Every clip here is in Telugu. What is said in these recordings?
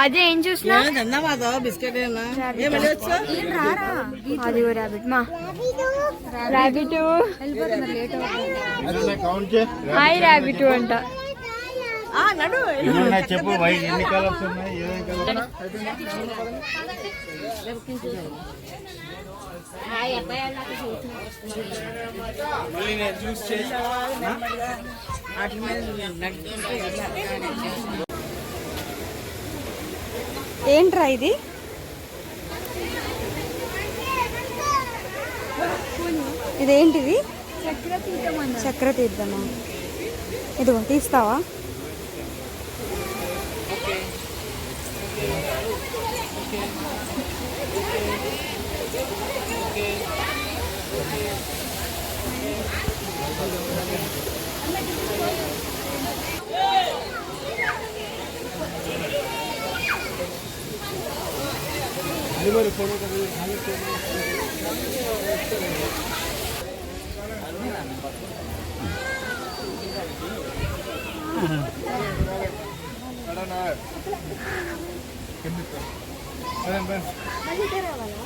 అదే ఏం చూసినా బిస్కెట్ అది ర్యాబిట్ మా ర్యాబిట్ హాయ్ ర్యాబిట్ అంట చెప్పు ఎన్ని కలర్స్ ఉన్నాయి మళ్ళీ నేను చూస్ చేసావా ఏంట్రా ఇది ఇదేంటిది చక్ర తీర్థమా ఇదిగో తీస్తావా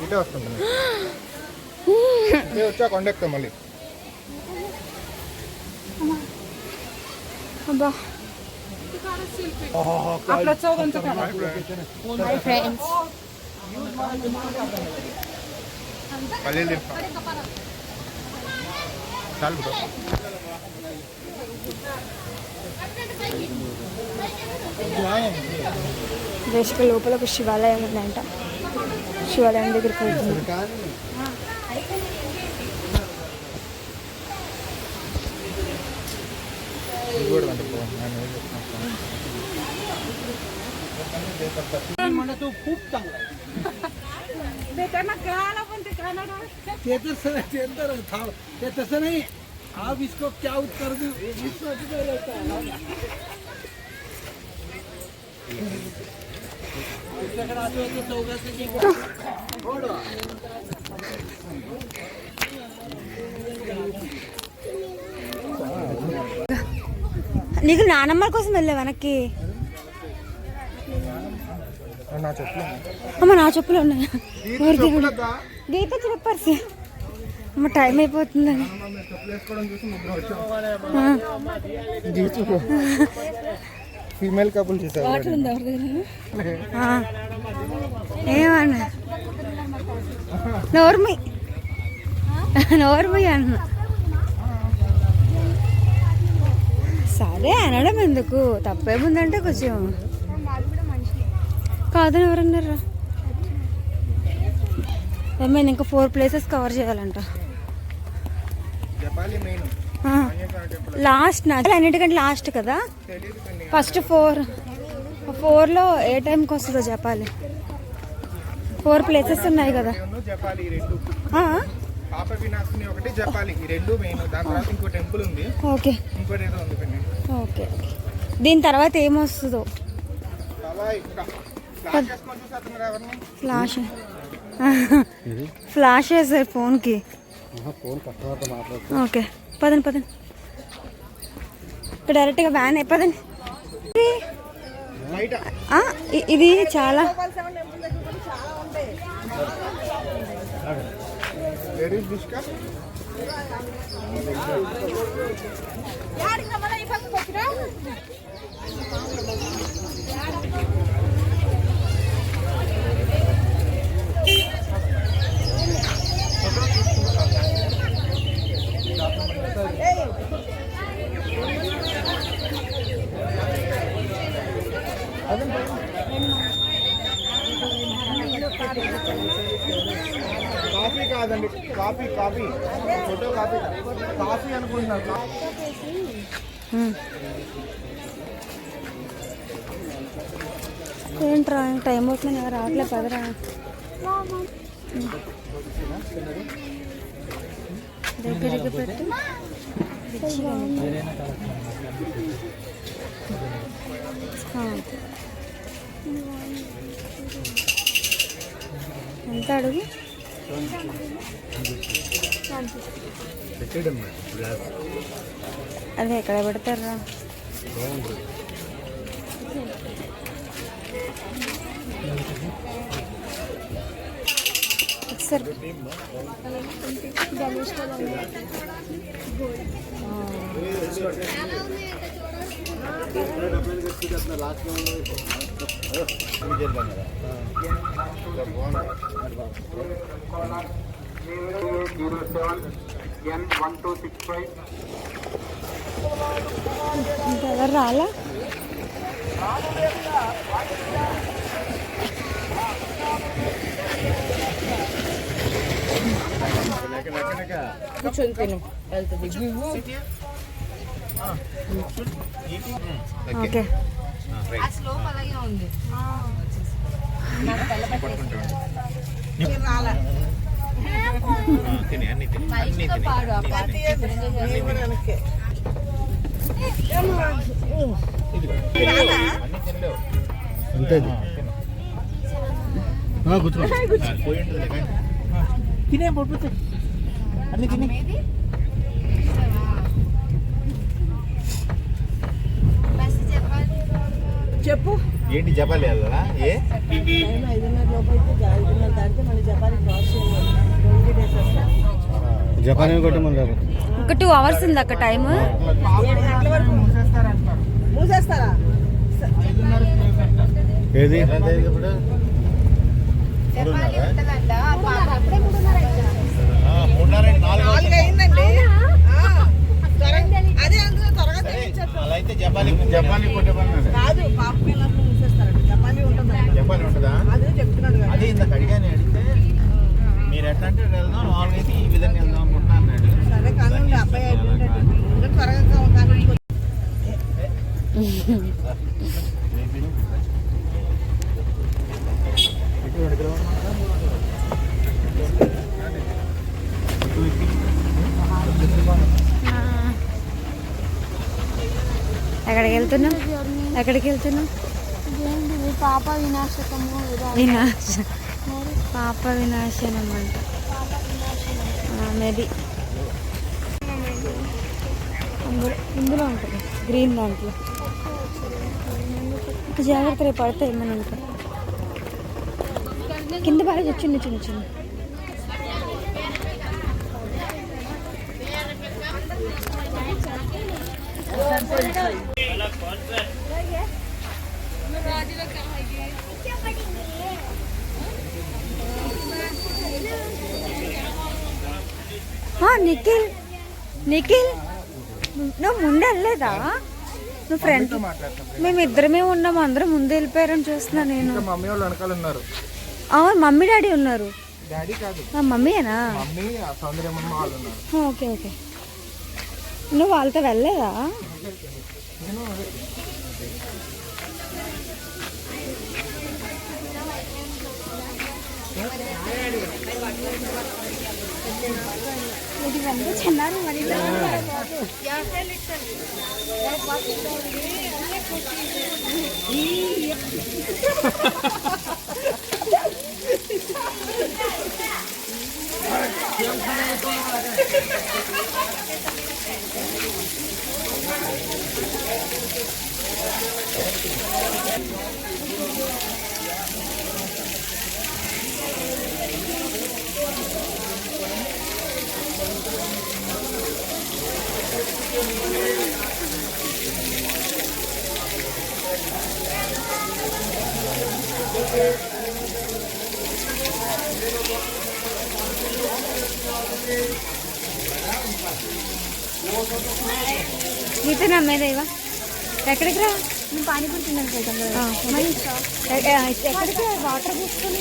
ఇటే వస్తుంది వచ్చా కొండెక్తా మళ్ళీ అబ్బా పల్లీలు చాలు దేశక లోపల ఒక శివాలయం ఉందంట శివాలయం దగ్గరికి వెళ్తుంది खूप चांगला ते तसं नाही आप इसको क्या उत्तर दू నీకు నానమ్మల కోసం వెళ్ళే వెనక్కి అమ్మ నా చెప్పులు ఉన్నాయి గీత చెప్పారు అమ్మ టైం అయిపోతుందని ఫీమేల్ కపుల్ చేశారు ఏమన్నా నోర్మి అన్న సరే అనడం ఎందుకు తప్పేముందంటే కొంచెం కాదని ఎవరన్నారా ఏమైనా ఇంకా 4 ప్లేసెస్ కవర్ చేయాలంట లాస్ట్ నా అన్నిటికంటే లాస్ట్ కదా ఫస్ట్ 4లో ఏ టైంకి వస్తుందో చెప్పాలి 4 ప్లేసెస్ ఉన్నాయి కదా ఓకే ఓకే దీని తర్వాత ఏమొస్తుందో ఫ్లాష్ వేసారు ఫోన్కి ఓకే పదండి డైరెక్ట్గా వ్యాన్ పదండి ఇది చాలా కాఫీ కాదండి కాఫీ ఫోటో కాఫీ అనుకుంటున్నాను ఏంట్రా టైం అవుతుంది రావట్లే పదరా దగ్గరికి పెట్టి ఎంత అడుగు అదే ఎక్కడ పెడతారా చేస్తారు. ఇంకెవరు రాలా? కూర్చొని తిను వెళ్తుంది. ఓకే అలాగే ఉంది. పాడు ఆ పాట. తినే పడిపోతాయి అన్ని తిని. చెప్పు. ఏంటి చెప్పాలి అలా? ఏ 5:30 లోపు అయితే 5:30 దాటితే మళ్ళీ జపాన్ క్రాస్ చేయాలి. జపాన్ కొట్టమని రాబోతు ఒక 2 hours ఉంది అక్క టైం. 7 గంటల వరకు మూసేస్తారా? ఏది ఇప్పుడు అదే అందులో త్వరగా అలా అయితే జపానీ కొట్టమన్నాడు. కాదు పాపకి మూసేస్తారంట. జపానీ ఉంటుంది. జపానీ ఉంటుందా? అదే చెప్తున్నాడు కదా. అదే ఇంత అడిగానే అడిగితే మీరు ఎట్లా అంటే వెళ్దాం, నాలుగైతే ఈ విధంగా వెళ్దాం అనుకుంటున్నా అన్నాడు. సరే కానీ అబ్బాయి అయిపోయిందంటే త్వరగా కానీ ఎక్కడికి వెళ్తున్నాం? ఎక్కడికి వెళ్తున్నాం? పాప వినాశకము పాప వినాశనం అంట. మేబీ ఇందులో ఉంటుంది గ్రీన్ దాంట్లో. జాగ్రత్త రేపు పడతాయి ఏమైనా ఉంటా. కింద బాగా చిన్న చిన్న చిన్న నిఖిల్ నిఖిల్ నువ్వు ముందు వెళ్ళలేదా? నువ్వు ఫ్రెండ్ మేము ఇద్దరమే ఉన్నాము, అందరం ముందు వెళ్ళిపోయారని చూస్తున్నా నేను. మమ్మీ వాళ్ళు వెనకాల ఉన్నారు. అవును మమ్మీ డాడీ ఉన్నారు. డాడీ కాదు మమ్మీయేనా? మమ్మీ సౌందర్యమ్మ వాళ్ళు ఉన్నారు. Okay okay. నువ్వు వాళ్ళతో వెళ్ళలేదా? ಚೆನ್ನಾಗಿ ಮಾಡಿದ್ದಾರೆ. నీతో నమ్మేదా ఇవా? ఎక్కడికి రా? నేను పానీపూరి తిన్నాను కదా. ఎక్కడికి వాటర్ తీసుకొని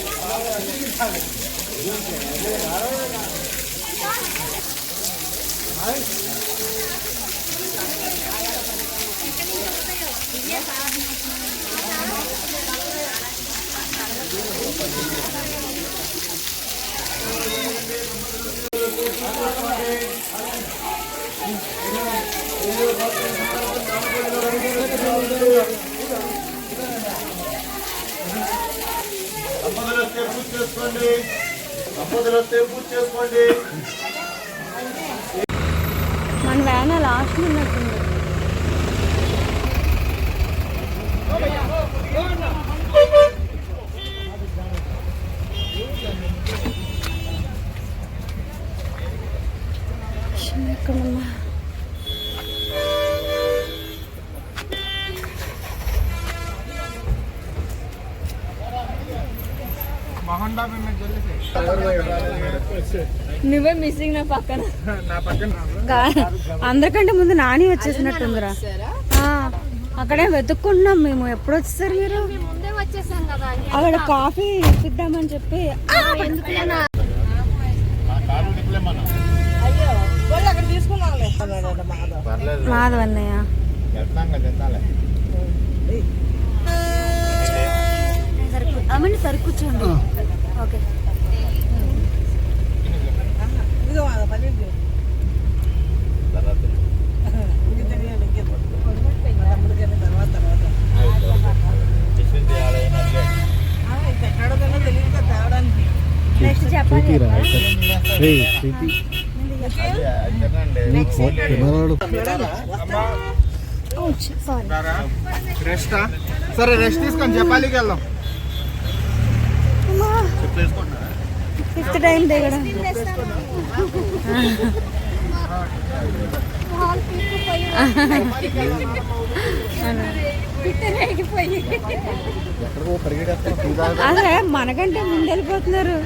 మన వ్యాన్ లాస్ట్ ఉన్నట్టుంది. నువ్వే మిస్సింగ్ నా పక్కన. నా పక్కన అందరికంటే ముందు నాని వచ్చేసినట్టుందిరా. అక్కడే వెతుక్కుంటున్నాం మేము. ఎప్పుడు వచ్చేసారు మీరు? ముందే వచ్చేసాం కదా. అక్కడ కాఫీ ఇప్పిద్దామని చెప్పి అయ్యో వాళ్ళు అక్కడ తీసుకున్నాంలే అన్నాడట మాధవ్. మాధవ్ అన్నయ్య. అమ్మని సరి కూర్చోండి. ఓకే ఇదిగో మాధవ్ పని ఇది తెలియాలి ఇంకేం తమ్ముడికి తర్వాత ఇది ఎక్కడో తెలియదు కదా తేవడానికి. నెక్స్ట్ చెప్పాలి. సారీ రెస్టా? సరే రెస్ట్ తీసుకొని చెప్పాలికి వెళ్దాం. ఫిఫ్త్ టైం దిగడం. అదే మనకంటే ముందు వెళ్ళిపోతున్నారు.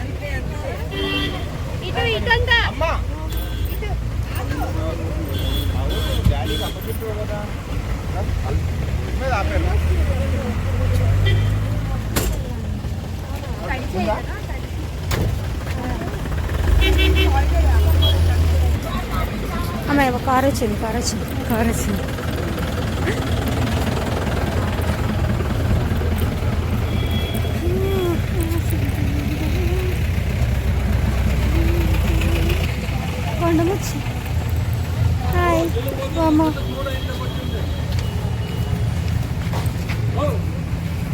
అమ్మాయి కారు వచ్చింది. కొండముచ్చి హాయ్ అమ్మ.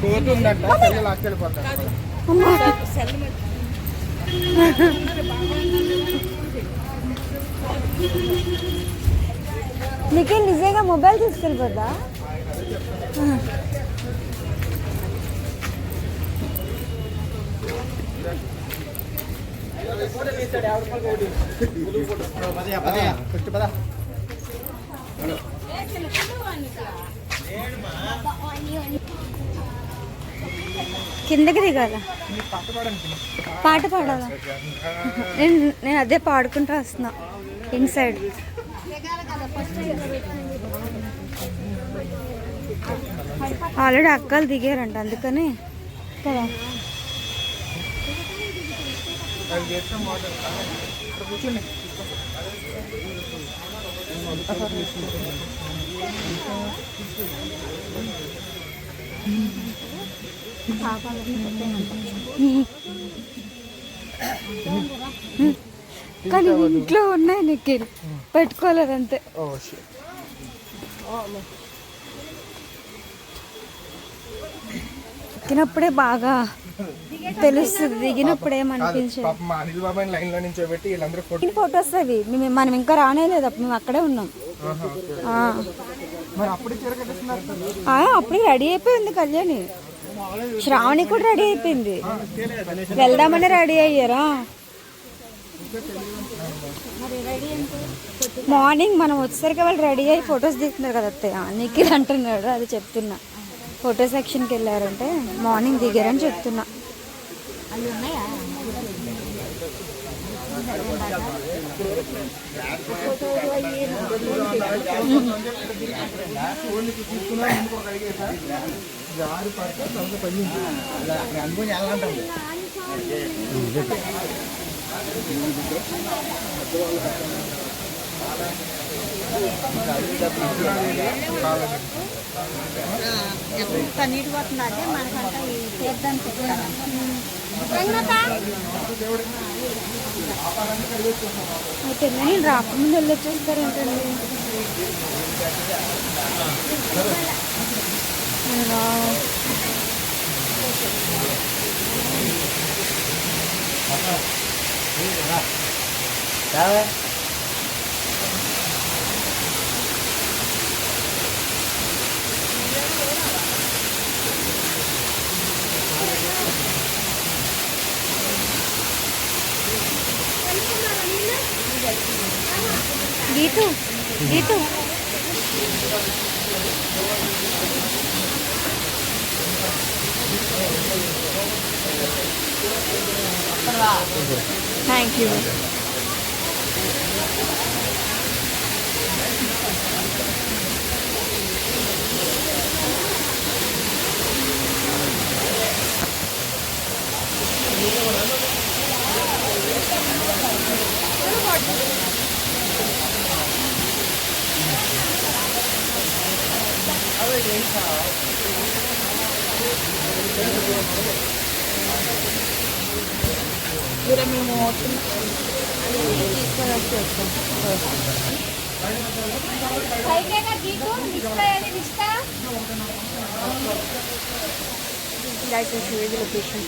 పోతుందంట లాక్కెళ్ళిపోతాడు. నిఖిల్ నిజంగా మొబైల్ తీసుకెళ్ళిపోద్దా? కిందకి దిగాల. పాట పాడాలా? నేను అదే పాడుకుంటూ వస్తున్నా ఇన్సైడ్. ఆల్రెడీ అక్కలు దిగారంట అందుకని కదా. కానీ ఇంట్లో ఉన్నాయి నిఖిల్, పెట్టుకోలేదు అంతే. ఎక్కినప్పుడే బాగా తెలుస్తుంది, దిగినప్పుడు ఏమనిపించదు. ఫొటోస్ అవి మనం ఇంకా రానేలేదు, మేము అక్కడే ఉన్నాం. అప్పుడే రెడీ అయిపోయింది కళ్యాణి. శ్రావణి కూడా రెడీ అయిపోయింది, వెళ్దామని రెడీ అయ్యారా. మార్నింగ్ మనం వచ్చేసరికి వాళ్ళు రెడీ అయ్యి ఫొటోస్ దిగుతున్నారు కదా అత్తయ్య. నిఖిల్ అంటున్నాడు, అది చెప్తున్నా. ఫోటో సెక్షన్కి వెళ్ళారంటే మార్నింగ్ దిగారని చెప్తున్నా. నీటి పోతున్నదే మనకంటే తీర్థానికి అయితే నేను రాకముందు వెళ్ళొచ్చేస్తారేంటండి. Geethu Geethu thank you. పైకేగా గీకు లిస్ట్ ఏది list Guys, I'll show you the location.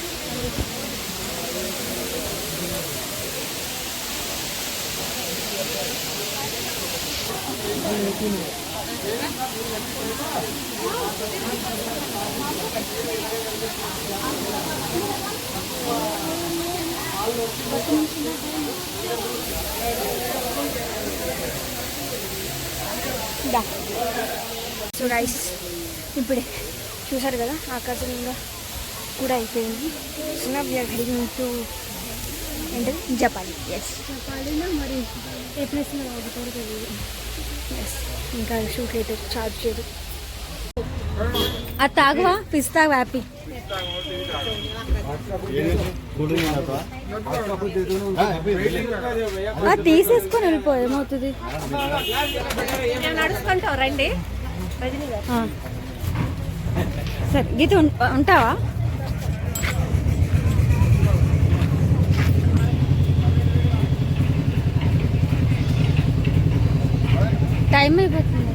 So guys ఇప్పుడే చూసారు కదా ఆకాశంగా కూడా అయిపోయింది. సో నా వీఆర్ హెడింగ్ టు ఏంటది జపాలి. ఎస్ జపాలిలో మరి ఏ ప్లేస్లో అవుతారో తెలియదు. ఎస్ ఇంకా షూట్ అయితే చార్జ్ చేయదు. అది తాగవా పిస్తా హ్యాపీ తీసేసుకొని వెళ్ళిపో ఏమవుతుంది. నడుచుకుంటావు రండి. సరే గీత ఉంటావా? టైం అయిపోతుంది.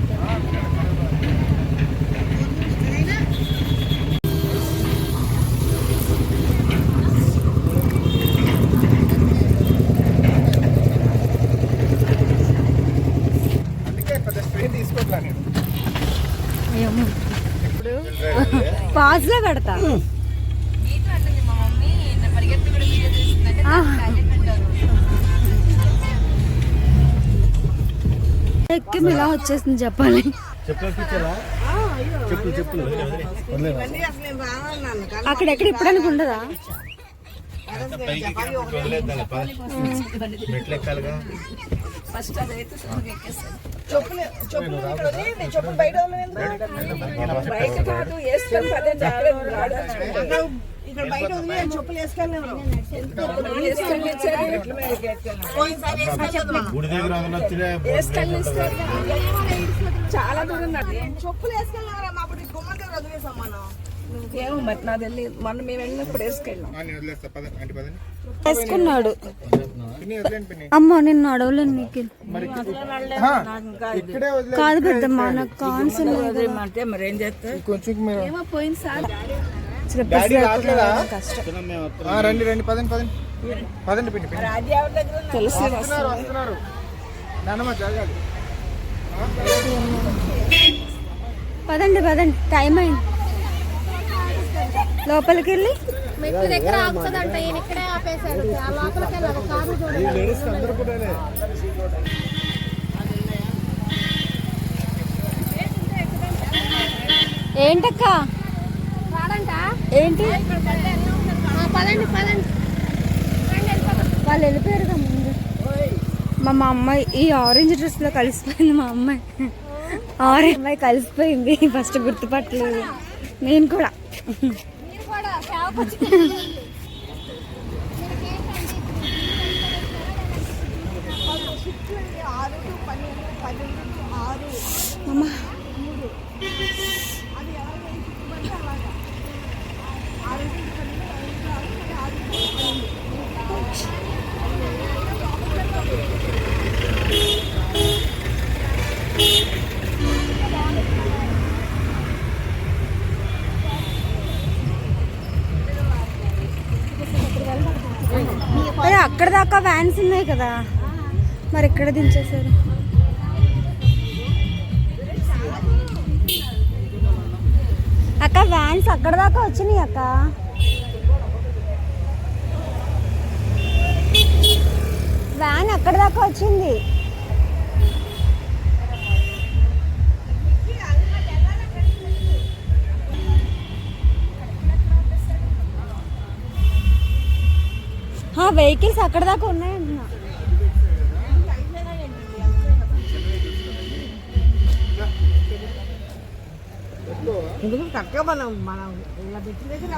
పాజ్ లో పెడతా. ఎక్కి ఇలా వచ్చేసింది చెప్పాలి. అక్కడ ఎక్కడ ఇప్పడానికి ఉండదా? ఇక్కడ బయట ఉంది చెప్పులు వేసుకెళ్ళాము. చాలా దూరం చెప్పులు వేసుకెళ్ళారా? అప్పుడు గుమ్మం దగ్గర వదిలేసాం మనం. ఏమో మరి నాకు తెలియదు. మనం మేము వెళ్ళినప్పుడు వేసుకెళ్ళాం. వేసుకున్నాడు. అమ్మో నిన్ను అడవులను నీకు కాదు పెద్దమ్మ నాకు కాన్సన్ అంటే మరి ఏం చేస్తారు? ఏమో పోయింది సార్. కష్టం. రండి రండి పదండి పదండి పదండి పిండి తెలుసు వస్తున్నారు. పదండి పదండి టైం అయింది. లోపలికి వెళ్ళి మెట్టు దగ్గర ఆగుతుందంట. ఈయన ఇక్కడే ఆపేశాడు. ఆ లోపలికి వెళ్ళాలి. కారు చూడండి. ఏంటక్క రాడంట. ఏంటి పదండి పదండి. వాళ్ళు వెళ్ళిపోయారు కదా ముందు. మా అమ్మాయి ఈ ఆరెంజ్ డ్రెస్ లో కలిసిపోయింది. మా అమ్మాయి ఆరెంజ్ అమ్మాయి కలిసిపోయింది. ఫస్ట్ గుర్తుపట్టలేదు. నేను కూడా అమ్మా అక్కడ దాకా వ్యాన్స్ ఉన్నాయి కదా, మరి ఎక్కడ దించేశారు? అక్క వ్యాన్స్ అక్కడ దాకా వచ్చినాయి అక్క. వ్యాన్ అక్కడ దాకా వచ్చింది. వెహికల్స్ అక్కడ దాకా ఉన్నాయంటున్నా. కరెక్ట్గా మనం ఇలా పెట్టిన దగ్గర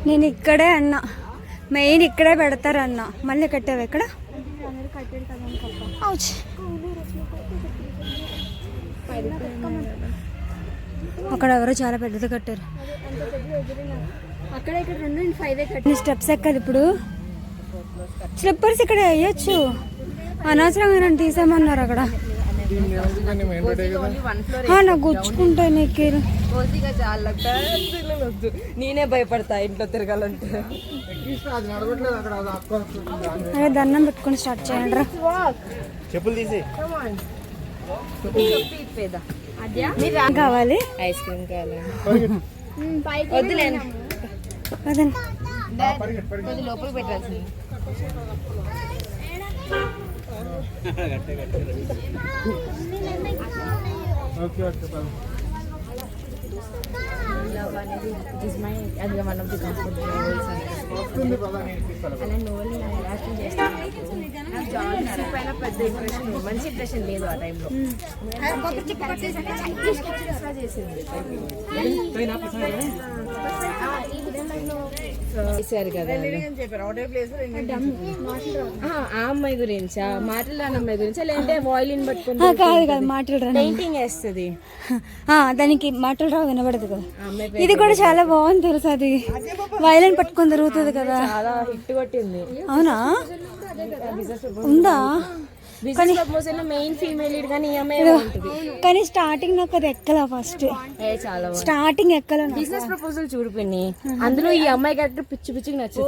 నేను ఇక్కడే అన్నా, మెయిన్ ఇక్కడే పెడతారన్నా. మళ్ళీ కట్టావు ఎక్కడ? అక్కడ ఎవరో చాలా పెద్దది కట్టారు. అక్కడ ఇక్కడ 2 and 5 కట్టిన స్టెప్స్ ఎక్కాలి. ఇప్పుడు స్లిప్పర్స్ ఇక్కడ వేయచ్చు, అనవసరంగా నన్ను తీసేయమన్నారు అక్కడ. నాకు గుచ్చుకుంటాయి నీకు. నేనే భయపడతా ఇంట్లో తిరగాలంటే. అదే దండం పెట్టుకొని స్టార్ట్ చేయండి రా. చెప్పులు తీసి కావాలి ఐస్ క్రీమ్ కావాలి. వద్దులేండి కొద్ది లోపలికి పెట్టాల్సింది. వన్ ఆఫ్ ది కంఫర్టబుల్ పైన పెద్ద ఇంప్రెషన్, మంచి ఇంప్రెషన్ లేదు ఆ టైంలో. చేశారు కదా ఆ అమ్మాయి గురించా, మాటలు రాని అమ్మాయి గురించా, లేదంటే వాయిలిన్ పట్టుకుని కాదు కాదు మాటలు రా పెయింటింగ్ వేస్తుంది. దానికి మాటలు రావు, వినబడదు కదా. ఇది కూడా చాలా బాగుంది తెలుసు. అది వైలెన్ పట్టుకొని తిరుగుతుంది కదా, చాలా హిట్ కొట్టింది. అవునా? ఉందా? మెయిన్ ఫీమేల్ లీడ్ కానీ కానీ స్టార్టింగ్ నాకు అది ఎక్కలా. ఫస్ట్ చాలా స్టార్టింగ్ ఎక్కలా. బిజినెస్ ప్రపోజల్ చూడిపోయి అందులో ఈ అమ్మాయి క్యారెక్టర్ పిచ్చి పిచ్చికి నచ్చింది.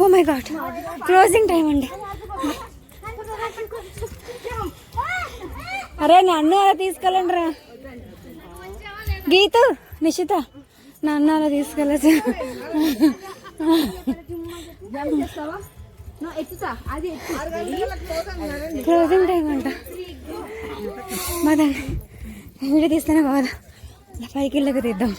Oh my god, closing time అండి. అరే నన్ను అలా తీసుకెళ్ళండి రా. గీతు, నిషిత, నన్ను అలా తీసుకెళ్ళచ్చు. క్లోజింగ్ టైం అంట. మదండి వీడియో తీస్తేనే కాదు, పైకి వెళ్ళక తీద్దాం.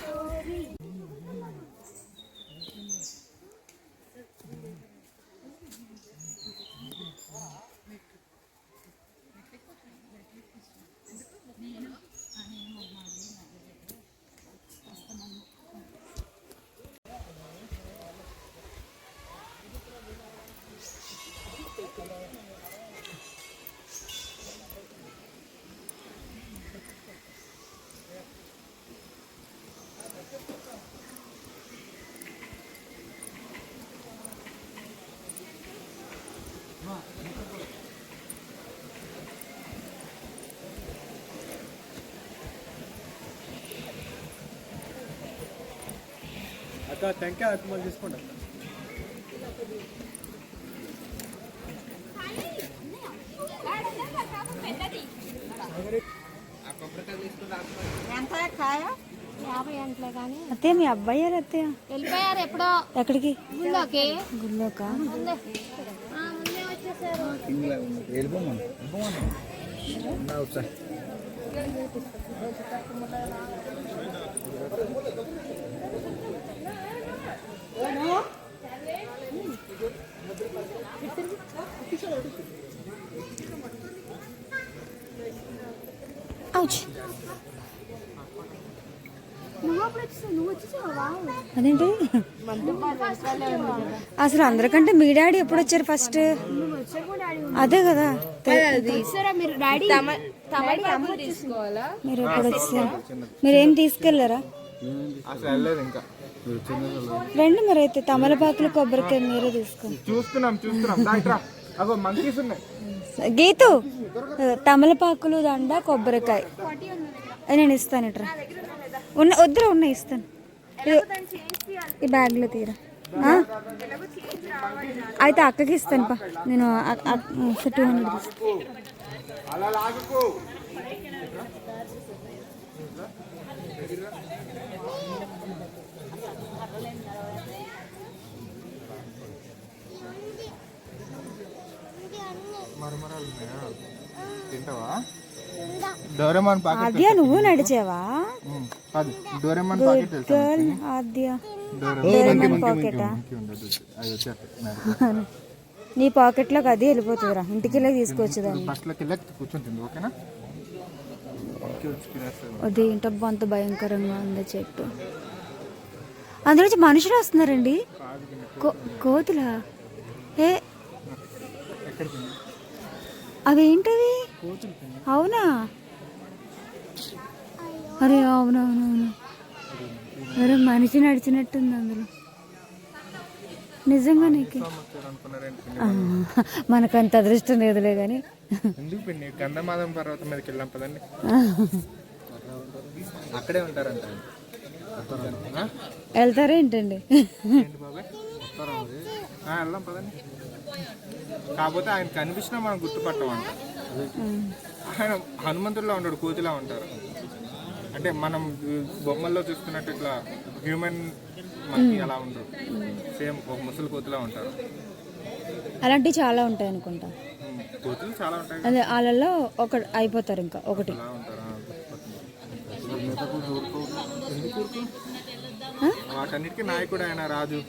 అక్క టెంకాయ అక్క తీసుకుంటా. అత్తయ్య మీ అబ్బాయి అత్తయ్య వెళ్ళిపోయారు ఎప్పుడో. ఎక్కడికి? గుళ్ళోకి. గుళ్ళోకా? ముందే వచ్చేసారు. అదేంటి అసలు అందరికంటే మీ డాడీ ఎప్పుడు వచ్చారు ఫస్ట్? అదే కదా, మీరు ఎప్పుడు వచ్చారు? మీరేం తీసుకెళ్లారా? రండి మరి అయితే తమలపాకులు కొబ్బరికాయ మీరే తీసుకోండి. గీతు, తమలపాకులు దండ కొబ్బరికాయ నేను ఇస్తాను. ఇట్రా వద్దురా, ఉన్నాయి ఇస్తాను. ఈ బ్యాగ్లో తీరా. అయితే అక్కకి ఇస్తాను పా, నేను 200 తీస్తాను. మరమరాలు ఉన్నాయా? తింటావా? డోరేమాన్ పాకెట్ ఆద్య నువ్వు నడిచావా? కాదు, డోరేమాన్ పాకెట్ తెలుసా? గర్ల్ ఆద్య డోరేమాన్ పాకెటా? అది వచ్చేస్తాయి. నీ పాకెట్లోకి అది వెళ్ళిపోతుందిరా, ఇంటికి వెళ్ళి తీసుకోవచ్చు దాన్ని. ఫస్ట్లోకి వెళ్ళి కూర్చుంటుంది. ఓకేనా? అది ఏంటబ్బా అంత భయంకరంగా ఉంది చెట్టు. అందులోంచి మనుషులు వస్తున్నారండి. కోతులా? ఏ అవేంటవి? అవునా? అరే అవునవునవును, అరే మనిషి నడిచినట్టుంది అందులో. నిజంగా నీకు మనకంత అదృష్టం లేదులే కానీ. ఎందుకు పిన్ని, గంధమాదం పర్వతం మీదకి వెళ్ళాం పదండి. అక్కడే ఉంటారంట. వెళ్తారేంటండి? వెళ్దాం పదండి. కాకపోతే ఆయన కనిపించినా మనం గుర్తుపట్టమంట. ఆయన హనుమంతుడిలా ఉంటాడు, కోతిలా ఉంటారు. అంటే మనం బొమ్మల్లో చూస్తున్నట్టు ఇట్లా హ్యూమన్ మనకి అలా ఉండరు. సేమ్ ఒక ముసలి కోతిలా ఉంటారు. అలాంటివి చాలా ఉంటాయి అనుకుంటా. కోతులు చాలా ఉంటాయి. అదే వాళ్ళల్లో ఒక అయిపోతారు ఇంకా ఒకటి. అలా ఉంటారు. వాటన్నిటికీ నాయకుడు ఆయన రాజు.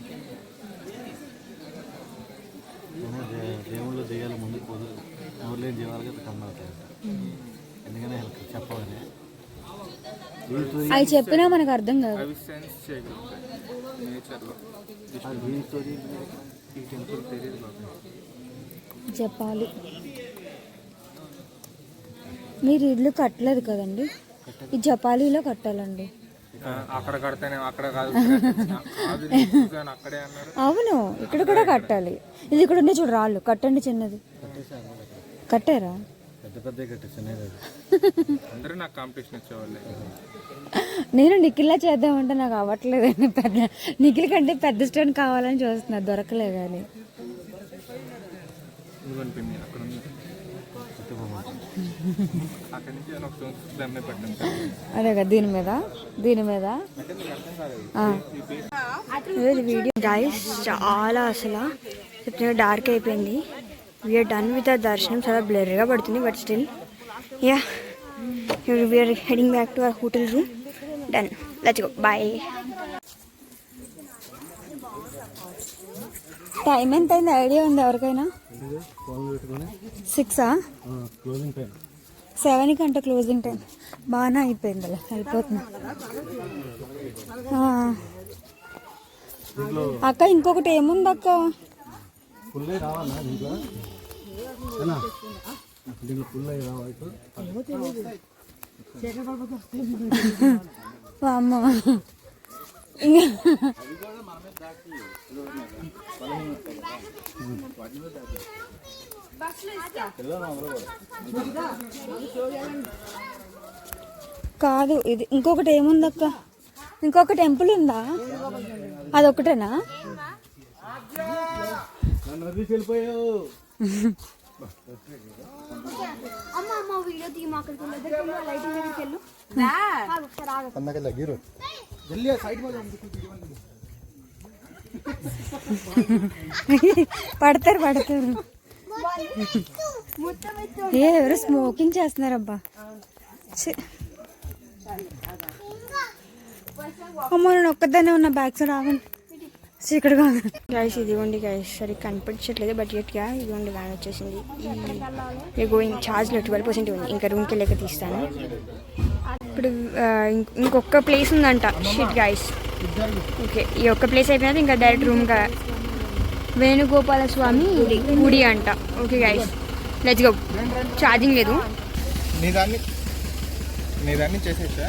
దేవుళ్ళు చేయాలి ముందుకు పోదు, నోరు లేని జీవాలుగా కనబడతాయి. ఎందుకనే చెప్పాలని అవి చెప్పినా మనకు అర్థం కాదు. అవి సెన్స్ చేయగలుగుతాయి నేచర్లో. ఈ టెంపుల్ తెలియదు బాబు. చెప్పాలి. మీరు ఇల్లు కట్టలేదు కదండి, ఈ జపాలీలో కట్టాలండి. అక్కడ కడితేనే అక్కడ కాదు, అక్కడే అన్నారు. అవును, ఇక్కడ కూడా కట్టాలి. ఇది ఇక్కడ ఉన్నాయి చూడు రాళ్ళు, కట్టండి. చిన్నది కట్టారా? పెద్ద పెద్ద కట్టేసాను. అందరూ నాకు కాంపిటీషన్ ఇచ్చేవాళ్ళే. నేను నిఖిల్లా చేద్దామంటే నాకు అవ్వట్లేదండి. పెద్ద నిఖిల్ కంటే పెద్ద స్టోన్ కావాలని చూస్తున్నా, దొరకలే కానీ. అక్కడ ఉంది, అక్కడి నుంచి ఒక దమ్మే పెట్టండి. అదే కదా, దీని మీద వీడియో గైస్ చాలా అసలు డార్క్ అయిపోయింది. వీఆర్ డన్ విత్ ద దర్శనం. చాలా బ్లర్గా పడుతుంది, but still ya we're heading back to our hotel room. Done, let's go, boy. Time ఎంత అయింది ఐడియా ఉంది ఎవరికైనా? 6 7 కంటే క్లోజింగ్ టైం. బాగానే అయిపోయింది, అలా అయిపోతుంది. అక్క ఇంకొకటి ఏముంది అక్క? అమ్మ కాదు, ఇది ఇంకొకటి ఏముంది అక్క? ఇంకొక టెంపుల్ ఉందా? అదొకటేనా? పడతారు. ఎవరు స్మోకింగ్ చేస్తున్నారబ్బా. అమ్మ నేను ఒక్కదాన్నే ఉన్న, బ్యాగ్స్ రావండి ఇక్కడ కాదు. గైస్ ఇదిగోండి గైస్, సరే కనిపించట్లేదు బట్ గట్టిగా ఇదిగోండి వ్యాన్ వచ్చేసింది. ఈ గోయింగ్ ఛార్జ్లో 12% ఉంది. ఇంకా రూమ్కి వెళ్ళాక తీస్తాను. ఇప్పుడు ఇంకొక ప్లేస్ ఉందంట. షిట్ గైస్, ఓకే ఈ ఒక్క ప్లేస్ అయిపోయినా ఇంకా డైరెక్ట్ రూమ్గా వేణుగోపాల స్వామి గుడి అంట. Okay guys let's go. Charging లేదు. నీ దాన్ని చేసేసా.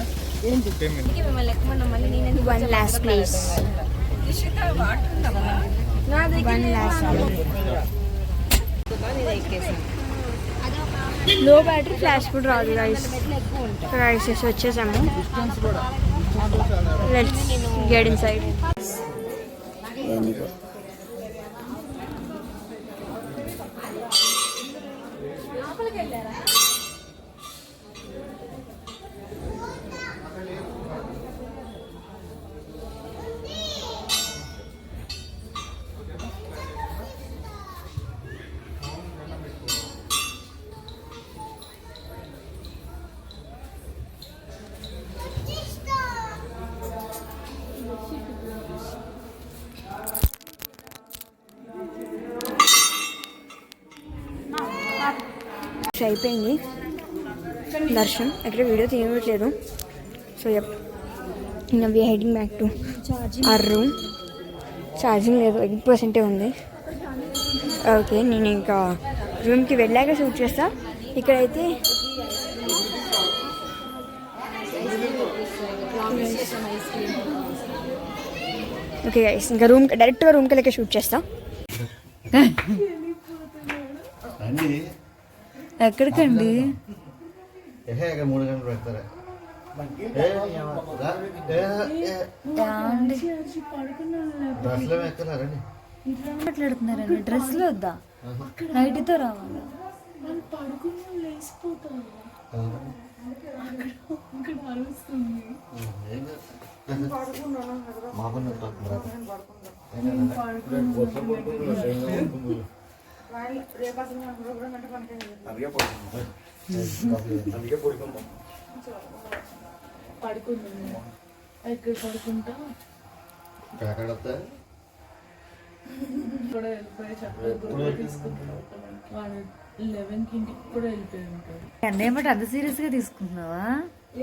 One last place. Low battery flash కూడా రాదు గైస్. గైస్ వచ్చేసాము. Let's get inside. అయిపోయింది దర్శనం. ఎక్కడ వీడియో తీయట్లేదు. So yup, we heading back to our room. Charging లేదు, 8% ఉంది. ఓకే, నేను ఇంకా రూమ్కి వెళ్ళాక షూట్ చేస్తా. ఇక్కడైతే ఓకే గైస్, ఇంకా డైరెక్ట్గా రూమ్కి వెళ్ళాక షూట్ చేస్తా. ఎక్కడికండి? 3 గంటలు పెడతారా? డ్రెస్లో ఎక్కలారండి, మాట్లాడుతున్నారండి. డ్రెస్లో వద్దా, నైట్తో రావాలా? ఎక్కడ పడుకుంటా కూడా వెళ్ళిపోయి చెప్పలేదు తీసుకుంటాడు. 11కి ఇంటికి కూడా వెళ్ళిపోయి ఉంటాడు. అన్నేమాట అంత సీరియస్గా తీసుకుంటున్నావా?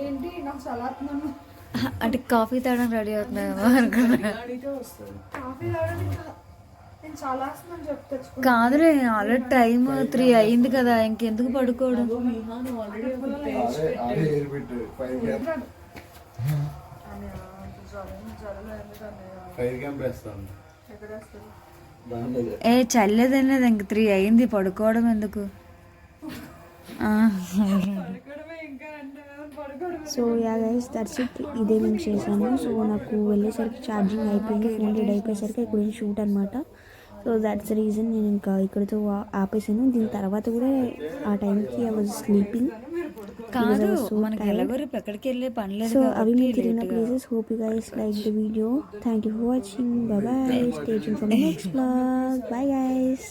ఏంటి నాకు సలాత్నాను అంటే కాఫీ తాగడానికి రెడీ అవుతున్నావా అనుకున్నా. అడిగితే వస్తుంది. కాఫీ తాగడానికి నేను చాలా చెప్తా. కాదులే, ఆల్రెడీ టైం 3 అయింది కదా, ఇంకెందుకు పడుకోవడం? ఆల్రెడీ ఏ చల్లేదని లేదు, ఇంక 3 అయింది, పడుకోవడం ఎందుకు? So yeah guys, that's it. ఇదే నేను చేశాను. సో నాకు వెళ్ళేసరికి ఛార్జింగ్ అయిపోయింది, ఫోన్ డెడ్ అయిపోయేసరికి ఇక్కడ షూట్ అనమాట. సో దాట్స్ ద రీజన్ నేను ఇంకా ఇక్కడితో ఆపేసాను. దీని తర్వాత కూడా ఆ టైంకి ఐ వాజ్ స్లీపింగ్. కాదు, మనకి ఎలాగో రేపు ఎక్కడికి వెళ్ళే పని లేదు. సో అవి మేము తిరిగిన places. Hope you guys like the video. Thank you for watching. By by. Stay tune for the next vlog. Bye guys.